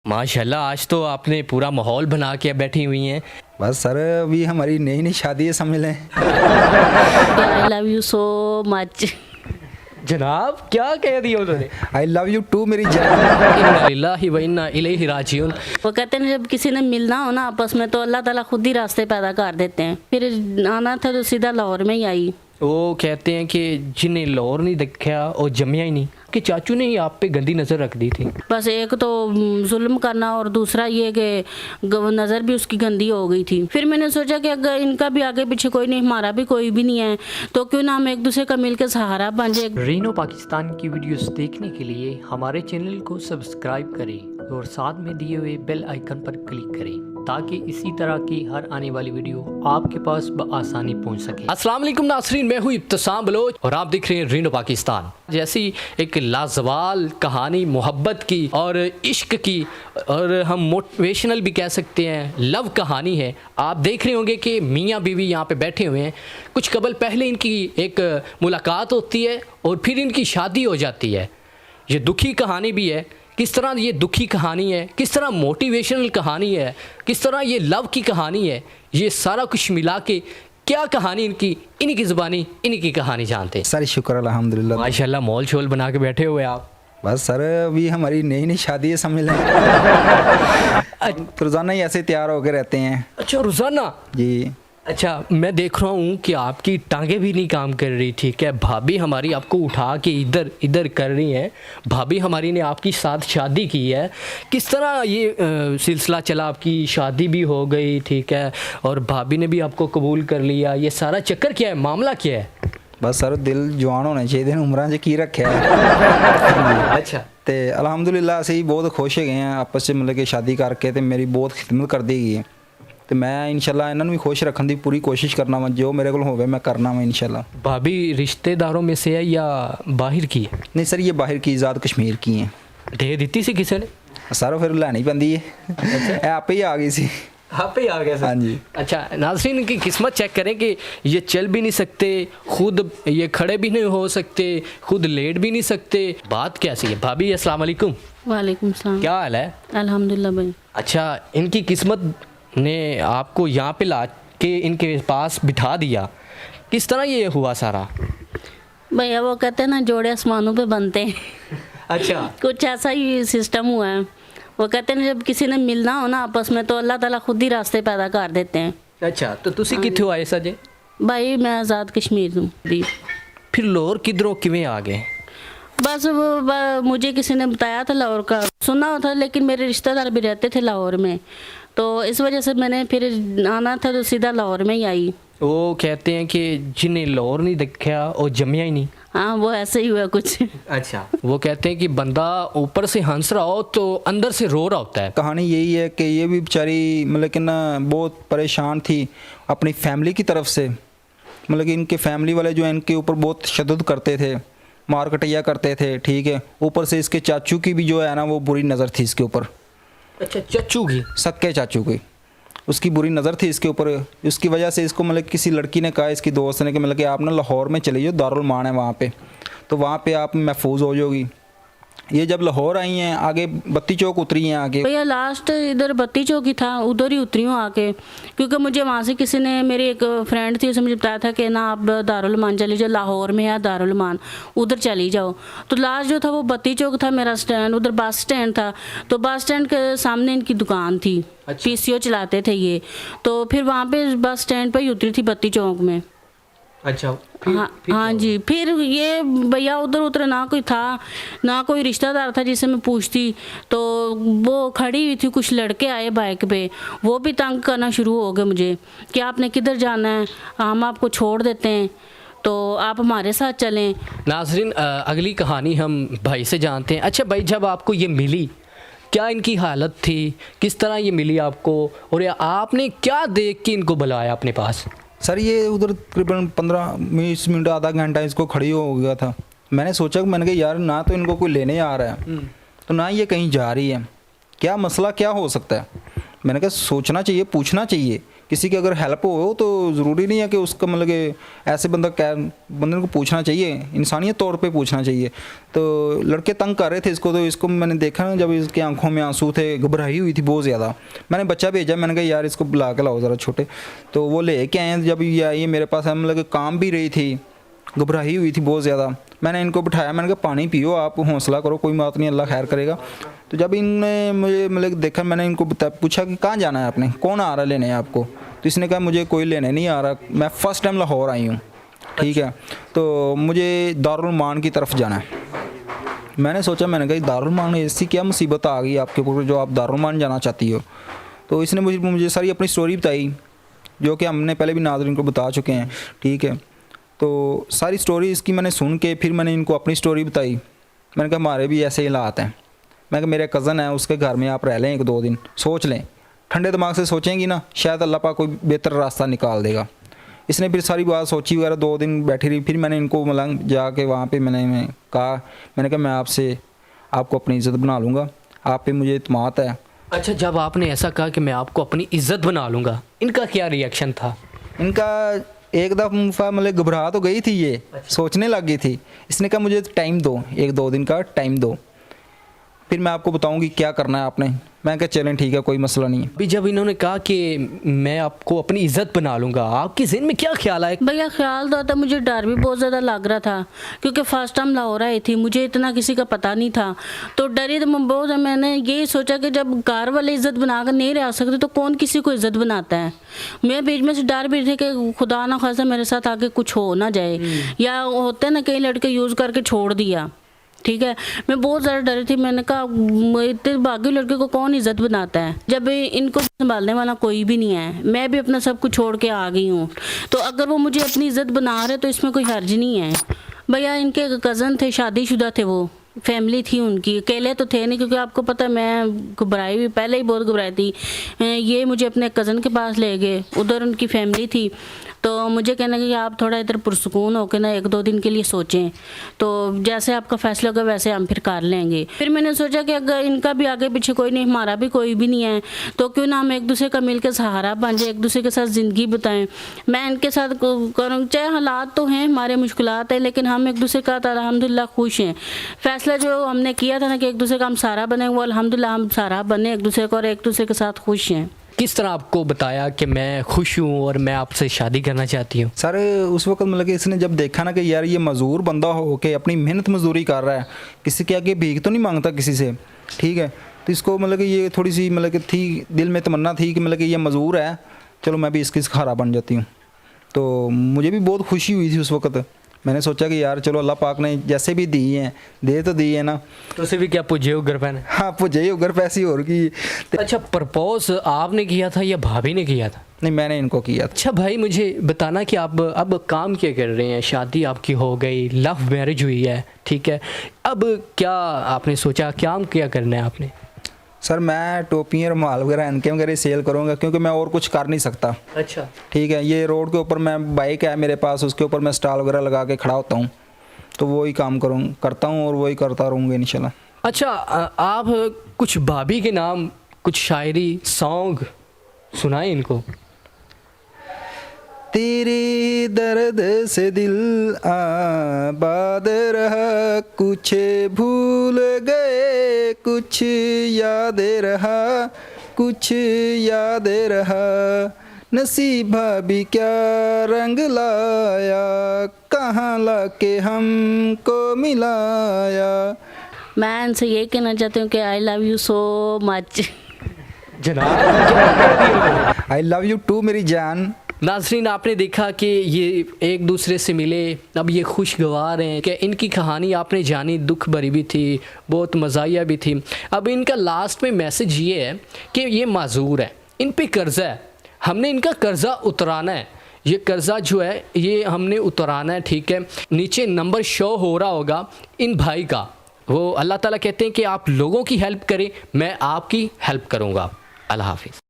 माशाल्लाह, आज तो आपने पूरा माहौल बना के बैठी हुई हैं। बस सर अभी हमारी नई नई शादी है, समझ लें। I love you so much. जनाब क्या कह दिया उन्होंने? आई लव यू टू मेरी जान। इन्ना लिल्लाहि व इन्ना इलैहि राजिऊन। वो कहते हैं जब किसी ने मिलना हो ना आपस में तो अल्लाह ताला खुद ही रास्ते पैदा कर देते हैं। फिर आना था तो सीधा लाहौर में ही आई। वो कहते हैं कि जिन्हें लाहौर नहीं देखा और जमिया ही नहीं, कि चाचू ने ही आप पे गंदी नज़र रख दी थी। बस एक तो जुल्म करना और दूसरा ये कि नज़र भी उसकी गंदी हो गई थी। फिर मैंने सोचा कि अगर इनका भी आगे पीछे कोई नहीं, हमारा भी कोई भी नहीं है, तो क्यों ना हम एक दूसरे का मिलकर सहारा बन जाए। रीनो पाकिस्तान की वीडियोस देखने के लिए हमारे चैनल को सब्सक्राइब करें और साथ में दिए हुए बेल आइकन पर क्लिक करें ताकि इसी तरह की हर आने वाली वीडियो आपके पास बआसानी पहुंच सके। अस्सलाम वालेकुम नाज़रीन, मैं हूँ इब्तिसाम बलोच और आप देख रहे हैं रीनो पाकिस्तान। जैसी एक लाजवाल कहानी मोहब्बत की और इश्क की, और हम मोटिवेशनल भी कह सकते हैं, लव कहानी है। आप देख रहे होंगे कि मियाँ बीवी यहाँ पे बैठे हुए हैं। कुछ कबल पहले इनकी एक मुलाकात होती है और फिर इनकी शादी हो जाती है। ये दुखी कहानी भी है, किस तरह ये दुखी कहानी है, किस तरह मोटिवेशनल कहानी है, किस तरह ये लव की कहानी है। ये सारा कुछ मिला के क्या कहानी इनकी, इन्हीं की ज़ुबानी इन्हीं की कहानी जानते हैं। सर शुक्र अल्हम्दुलिल्लाह। माशाल्लाह, मॉल शोल बना के बैठे हुए आप। बस सर अभी हमारी नई नई शादी है, समझ लें। तो रोज़ाना ही ऐसे तैयार होकर रहते हैं। अच्छा, रोज़ाना जी। अच्छा, मैं देख रहा हूँ कि आपकी टांगें भी नहीं काम कर रही, ठीक है। भाभी हमारी आपको उठा के इधर इधर कर रही हैं। भाभी हमारी ने आपकी साथ शादी की है। किस तरह ये सिलसिला चला? आपकी शादी भी हो गई, ठीक है, और भाभी ने भी आपको कबूल कर लिया। ये सारा चक्कर क्या है, मामला क्या है? बस सर दिल जवान होने चाहिए, उम्र च की रखे है। अच्छा, तो अलहमदुलिल्लाह ਅਸੀਂ बहुत खुश है हैं आपस में, मतलब कि शादी करके तो मेरी बहुत खिदमत कर दी गई है। तो मैं इंशाल्लाह इन्होंने भी खुश रखने की पूरी कोशिश करना वा, जो मेरे को होवे मैं करना वा इंशाल्लाह। भाभी रिश्तेदारों में से है या बाहर की है? नहीं सर, ये बाहर की आज़ाद कश्मीर की हैं। दे दी सी किसी ने? सर फिर लैनी पैंदी है, आप ही आ गई सी। आप ही आ गया सर। हाँ जी। अच्छा नाज़रीन, इनकी किस्मत चेक करें कि ये चल भी नहीं सकते, खुद ये खड़े भी नहीं हो सकते, खुद लेट भी नहीं सकते। बात कैसी है? भाभी अस्सलाम वालेकुम। वालेकुम सलाम। क्या हाल है? अल्हम्दुलिल्लाह भाई। अच्छा, इनकी किस्मत ने आपको यहाँ पे ला के इनके पास बिठा दिया, किस तरह ये हुआ सारा? भैया वो कहते हैं ना, जोड़े आसमानों पे बनते हैं। अच्छा, कुछ ऐसा ही सिस्टम हुआ है। वो कहते हैं जब किसी ने मिलना हो ना आपस में तो अल्लाह ताला खुद ही रास्ते पैदा कर देते हैं। अच्छा, तो तुसी कित्थे आए सजे? भाई मैं आज़ाद कश्मीर हूँ भी। फिर लाहौर किधरों किवें आ गए? बस मुझे किसी ने बताया था, लाहौर का सुना था, लेकिन मेरे रिश्तेदार भी रहते थे लाहौर में, तो इस वजह से मैंने फिर आना था तो सीधा लाहौर में ही आई। वो कहते हैं कि जिन्हें लाहौर नहीं देखा और जमिया ही नहीं। हाँ, वो ऐसे ही हुआ कुछ। अच्छा, वो कहते हैं कि बंदा ऊपर से हंस रहा हो तो अंदर से रो रहा होता है। कहानी यही है कि ये भी बेचारी मतलब कि ना बहुत परेशान थी अपनी फैमिली की तरफ से। मतलब कि इनके फैमिली वाले जो है इनके ऊपर बहुत तशद्दुद करते थे, मार कटैया करते थे, ठीक है। ऊपर से इसके चाचू की भी जो है ना वो बुरी नज़र थी इसके ऊपर। अच्छा, चाचू की? सक्के चाचू की उसकी बुरी नज़र थी इसके ऊपर। उसकी वजह से इसको मतलब किसी लड़की ने कहा, इसकी दोस्त ने, कि मतलब कि आप ना लाहौर में चले जाओ, दारुल मान है वहाँ पे, तो वहाँ पे आप महफूज हो जाओगी। ये जब लाहौर आई हैं, आगे बत्ती चौक उतरी हैं आगे। भैया लास्ट इधर बत्ती चौक ही था, उधर ही उतरी हूँ आके, क्योंकि मुझे वहाँ से किसी ने, मेरी एक फ्रेंड थी, उसने मुझे बताया था कि ना आप दारुल मान चली जाओ, लाहौर में है दारुल मान, उधर चली जाओ। तो लास्ट जो था वो बत्ती चौक था मेरा स्टैंड, उधर बस स्टैंड था, तो बस स्टैंड के सामने इनकी दुकान थी। अच्छा। पीसीओ चलाते थे ये, तो फिर वहाँ पे बस स्टैंड पर ही उतरी थी बत्ती चौक में। अच्छा, हाँ जी। फिर ये भैया उधर उतरे, ना कोई था ना कोई रिश्तेदार था जिसे मैं पूछती, तो वो खड़ी हुई थी, कुछ लड़के आए बाइक पे, वो भी तंग करना शुरू हो गए मुझे कि आपने किधर जाना है, हम आपको छोड़ देते हैं, तो आप हमारे साथ चलें। नाज़रीन, अगली कहानी हम भाई से जानते हैं। अच्छा भाई, जब आपको ये मिली, क्या इनकी हालत थी, किस तरह ये मिली आपको, और आपने क्या देख के इनको बुलाया अपने पास? सर ये उधर तकरीबन 15-20 मिनट आधा घंटा इसको खड़ी हो गया था। मैंने सोचा कि मैंने कहा यार ना तो इनको कोई लेने आ रहा है, तो ना ये कहीं जा रही है, क्या मसला क्या हो सकता है। मैंने कहा सोचना चाहिए, पूछना चाहिए किसी की अगर हेल्प हो तो ज़रूरी नहीं है कि उसका मतलब कि ऐसे बंदे को पूछना चाहिए, इंसानियत तौर पे पूछना चाहिए। तो लड़के तंग कर रहे थे इसको, तो इसको मैंने देखा ना, जब इसकी आंखों में आंसू थे, घबराई हुई थी बहुत ज़्यादा। मैंने बच्चा भेजा, मैंने कहा यार इसको बुला के लाओ ज़रा छोटे, तो वो ले के आए। जब ये आई मेरे पास, मतलब कि काम भी रही थी, घबराई हुई थी बहुत ज़्यादा। मैंने इनको बिठाया, मैंने कहा पानी पियो, आप हौसला करो, कोई बात नहीं, अल्लाह खैर करेगा। तो जब इनने मुझे मतलब देखा, मैंने इनको पूछा कि कहाँ जाना है आपने, कौन आ रहा है लेने आपको? तो इसने कहा मुझे कोई लेने नहीं आ रहा, मैं फ़र्स्ट टाइम लाहौर आई हूँ, ठीक है, तो मुझे दारुल मान की तरफ जाना है। मैंने सोचा, मैंने कहा दारुल मान, ऐसी क्या मुसीबत आ गई आपके ऊपर जो आप दारुल मान जाना चाहती हो? तो इसने मुझे सारी अपनी स्टोरी बताई, जो कि हमने पहले भी नाज़रीन को बता चुके हैं, ठीक है। तो सारी स्टोरी इसकी मैंने सुन के फिर मैंने इनको अपनी स्टोरी बताई। मैंने कहा हमारे भी ऐसे ही हालात हैं। मैं कहा मेरे कज़न है, उसके घर में आप रह लें 1-2 दिन, सोच लें, ठंडे दिमाग से सोचेंगी ना, शायद अल्लाह पाक कोई बेहतर रास्ता निकाल देगा। इसने फिर सारी बात सोची वगैरह, 2 दिन बैठी रही। फिर मैंने इनको मतलब जाके वहाँ पे मैंने कहा मैं आपको अपनी इज़्ज़त बना लूँगा, आप पे मुझे इत्मीनान है। अच्छा, जब आपने ऐसा कहा कि मैं आपको अपनी इज्जत बना लूँगा, इनका क्या रिएक्शन था? इनका एक दफ़ा मतलब घबरा तो गई थी ये, सोचने लग गई थी। इसने कहा मुझे टाइम दो, 1-2 दिन का टाइम दो, फिर मैं आपको बताऊंगी क्या करना है आपने। मैं कहा चलें ठीक है, कोई मसला नहीं है। अभी जब इन्होंने कहा कि मैं आपको अपनी इज्जत बना लूँगा, आपके ज़हन में क्या ख्याल आया? भैया ख्याल तो आता, मुझे डर भी बहुत ज़्यादा लग रहा था, क्योंकि फ़र्स्ट टाइम लाहौर आई थी, मुझे इतना किसी का पता नहीं था, तो डरी तो मैं बहुत। मैंने यही सोचा कि जब घर वाले इज़्ज़त बनाकर नहीं रह सकते तो कौन किसी को इज़्ज़त बनाता है। मैं बीच में से डर भी थी कि खुदा ना खासा मेरे साथ आगे कुछ हो ना जाए, या होते हैं ना कई लड़के यूज़ करके छोड़ दिया, ठीक है। मैं बहुत ज़्यादा डरी थी। मैंने कहा इतने बाकी लड़के को कौन इज़्ज़त बनाता है जब इनको संभालने वाला कोई भी नहीं है। मैं भी अपना सब कुछ छोड़ के आ गई हूँ, तो अगर वो मुझे अपनी इज़्ज़त बना रहे तो इसमें कोई हर्ज नहीं है। भैया इनके कज़न थे, शादीशुदा थे, वो फैमिली थी उनकी, अकेले तो थे नहीं, क्योंकि आपको पता है मैं घबराई हुई, पहले ही बहुत घबराई थी। ये मुझे अपने कज़न के पास ले गए, उधर उनकी फैमिली थी, तो मुझे कहना कि आप थोड़ा इधर पुरसुकून होकर ना 1-2 दिन के लिए सोचें, तो जैसे आपका फैसला होगा वैसे हम फिर कर लेंगे। फिर मैंने सोचा कि अगर इनका भी आगे पीछे कोई नहीं, हमारा भी कोई भी नहीं है, तो क्यों ना हम एक दूसरे का मिलकर सहारा बन जाए, एक दूसरे के साथ ज़िंदगी बताएं। मैं इनके साथ करूँ, चाहे हालात तो हैं हमारे, मुश्किलात हैं, लेकिन हम एक दूसरे का अल्हम्दुलिल्लाह खुश हैं। फैसला जो हमने किया था ना कि एक दूसरे का हम सहारा बने, वो अल्हम्दुलिल्लाह हम सहारा बने एक दूसरे को, और एक दूसरे के साथ खुश हैं। किस तरह आपको बताया कि मैं खुश हूँ और मैं आपसे शादी करना चाहती हूँ? सर उस वक्त मतलब कि इसने जब देखा ना कि यार ये मज़दूर बंदा हो के अपनी मेहनत मजदूरी कर रहा है, किसी के आगे भीख तो नहीं मांगता किसी से, ठीक है, तो इसको मतलब कि ये थोड़ी सी मतलब कि थी, दिल में तमन्ना थी कि मतलब कि ये मज़दूर है, चलो मैं भी इसकी सहारा बन जाती हूँ। तो मुझे भी बहुत खुशी हुई थी उस वक्त। मैंने सोचा कि यार चलो अल्लाह पाक ने जैसे भी दी हैं, दे तो दी है ना, तो उसे भी क्या पुजे उगर पैने? हाँ पुजे उगर पैसी और की। अच्छा, प्रपोज आपने किया था या भाभी ने किया था? नहीं, मैंने इनको किया। अच्छा भाई, मुझे बताना कि आप अब काम क्या कर रहे हैं? शादी आपकी हो गई, लव मैरिज हुई है, ठीक है, अब क्या आपने सोचा, काम क्या करना है आपने? सर मैं टोपियाँ, रुमाल वगैरह इनके वगैरह सेल करूँगा, क्योंकि मैं और कुछ कर नहीं सकता। अच्छा, ठीक है, ये रोड के ऊपर मैं बाइक है मेरे पास, उसके ऊपर मैं स्टॉल वगैरह लगा के खड़ा होता हूँ, तो वही काम करता हूँ और वही करता रहूँगा इंशाल्लाह। अच्छा, आप कुछ भाभी के नाम कुछ शायरी सॉन्ग सुनाए इनको। तेरे दर्द से दिल आबाद रहा, कुछ भूल गए कुछ याद रहा, कुछ याद रहा, नसीबा भी क्या रंग लाया, कहाँ लाके हमको मिलाया। मैं इनसे ये कहना चाहती हूँ कि I love you so much. जनाब, आई लव यू टू मेरी जान। नाज़रीन, आपने देखा कि ये एक दूसरे से मिले, अब ये खुशगवार हैं कि इनकी कहानी आपने जानी, दुख भरी भी थी, बहुत मज़ाहिया भी थी। अब इनका लास्ट में मैसेज ये है कि ये माजूर है, इन पे कर्ज़ा है, हमने इनका कर्ज़ा उतराना है। ये कर्ज़ा जो है ये हमने उतराना है, ठीक है। नीचे नंबर शो हो रहा होगा इन भाई का, वो अल्लाह ताला कहते हैं कि आप लोगों की हेल्प करें, मैं आपकी हेल्प करूँगा। अल्लाह हाफिज़।